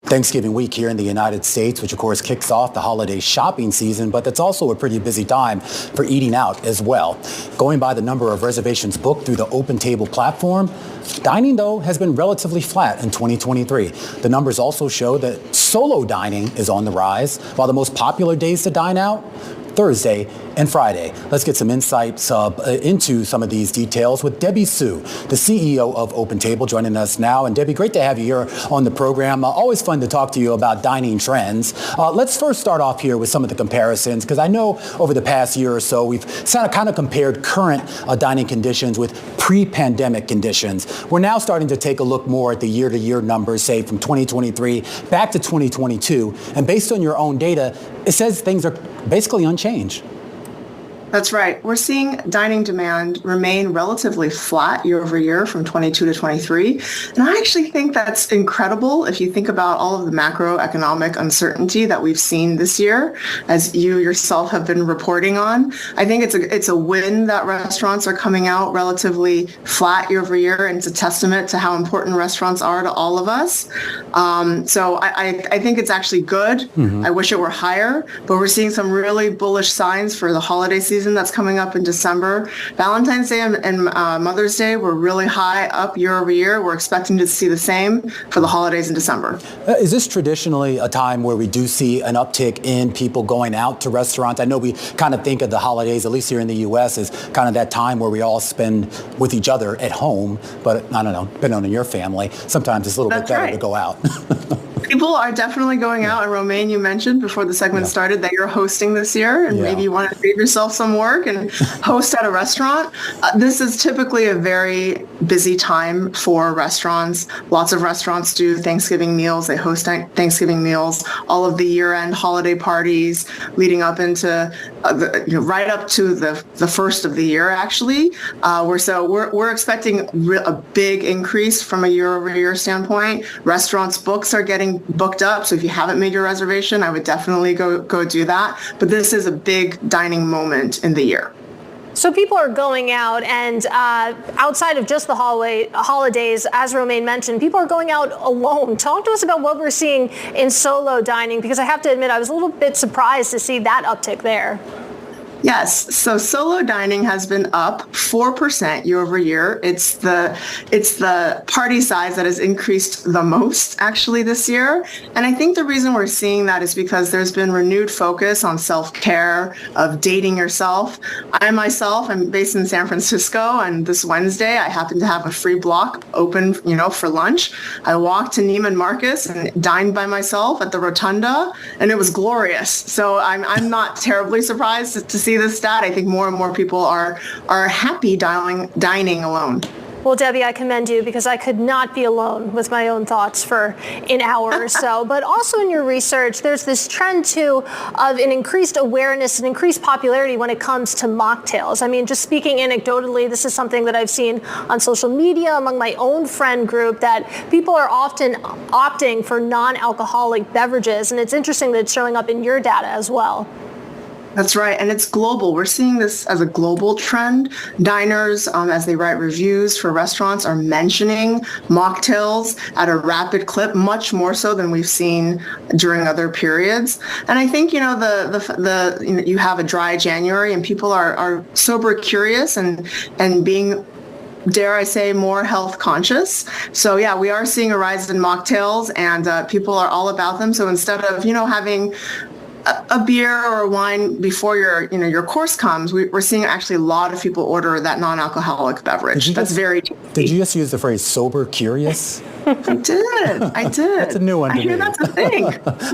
Thanksgiving week here in the United States, which of course kicks off the holiday shopping season, but that's also a pretty busy time for eating out as well. Going by the number of reservations booked through the OpenTable platform, dining, though, has been relatively flat in 2023. The numbers also show that solo dining is on the rise, while the most popular days to dine out, Thursday and Friday. Let's get some insights into some of these details with Debby Soo, the CEO of OpenTable, joining us now. And Debbie, great to have you here on the program. Always fun to talk to you about dining trends. Let's first start off here with some of the comparisons, because I know over the past year or so, we've kind of compared current dining conditions with pre-pandemic conditions. We're now starting to take a look more at the year-to-year numbers, say from 2023 back to 2022. And based on your own data, it says things are basically unchanged. That's right. We're seeing dining demand remain relatively flat year over year from 22 to 23. And I actually think that's incredible if you think about all of the macroeconomic uncertainty that we've seen this year, as you yourself have been reporting on. I think it's a win that restaurants are coming out relatively flat year over year, and it's a testament to how important restaurants are to all of us. So I think it's actually good. Mm-hmm. I wish it were higher, but we're seeing some really bullish signs for the holiday season that's coming up in December. Valentine's Day and Mother's Day were really high up year over year. We're expecting to see the same for the holidays in December. Is this traditionally a time where we do see an uptick in people going out to restaurants? I know we kind of think of the holidays, at least here in the U.S., as kind of that time where we all spend with each other at home. But I don't know, depending on your family, sometimes it's a little bit better to go out. People are definitely going out. And Romaine, you mentioned before the segment started that you're hosting this year, and maybe you want to save yourself some work and host at a restaurant. This is typically a very busy time for restaurants. Lots of restaurants do Thanksgiving meals. They host Thanksgiving meals, all of the year-end holiday parties leading up into right up to the first of the year, actually. We're expecting a big increase from a year-over-year standpoint. Restaurants' books are getting booked up. So if you haven't made your reservation, I would definitely go do that. But this is a big dining moment in the year. So people are going out, and outside of just the holidays, as Romaine mentioned, people are going out alone. Talk to us about what we're seeing in solo dining, because I have to admit I was a little bit surprised to see that uptick there. Yes. So solo dining has been up 4% year over year. It's the party size that has increased the most actually this year. And I think the reason we're seeing that is because there's been renewed focus on self-care, of dating yourself. I myself am based in San Francisco, and this Wednesday I happen to have a free block open, for lunch. I walked to Neiman Marcus and dined by myself at the Rotunda, and it was glorious. So I'm not terribly surprised to see this stat. I think more and more people are happy dining alone. Well, Debbie, I commend you, because I could not be alone with my own thoughts for an hour or so. But also in your research, there's this trend, too, of an increased awareness and increased popularity when it comes to mocktails. I mean, just speaking anecdotally, this is something that I've seen on social media among my own friend group, that people are often opting for non-alcoholic beverages. And it's interesting that it's showing up in your data as well. That's right. And it's global. We're seeing this as a global trend. Diners, as they write reviews for restaurants, are mentioning mocktails at a rapid clip, much more so than we've seen during other periods. And I think, you have a dry January and people are sober curious and being, dare I say, more health conscious. So yeah, we are seeing a rise in mocktails, and people are all about them. So instead of, having a beer or a wine before your course comes, we're seeing actually a lot of people order that non-alcoholic beverage. Did you just use the phrase sober curious? I did. That's a new one to me. I hear that's a thing.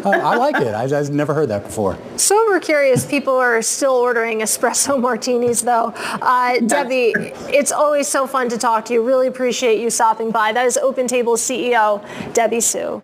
I like it. I've never heard that before. Sober curious people are still ordering espresso martinis, though. Debbie, it's always so fun to talk to you. Really appreciate you stopping by. That is OpenTable CEO, Debby Soo.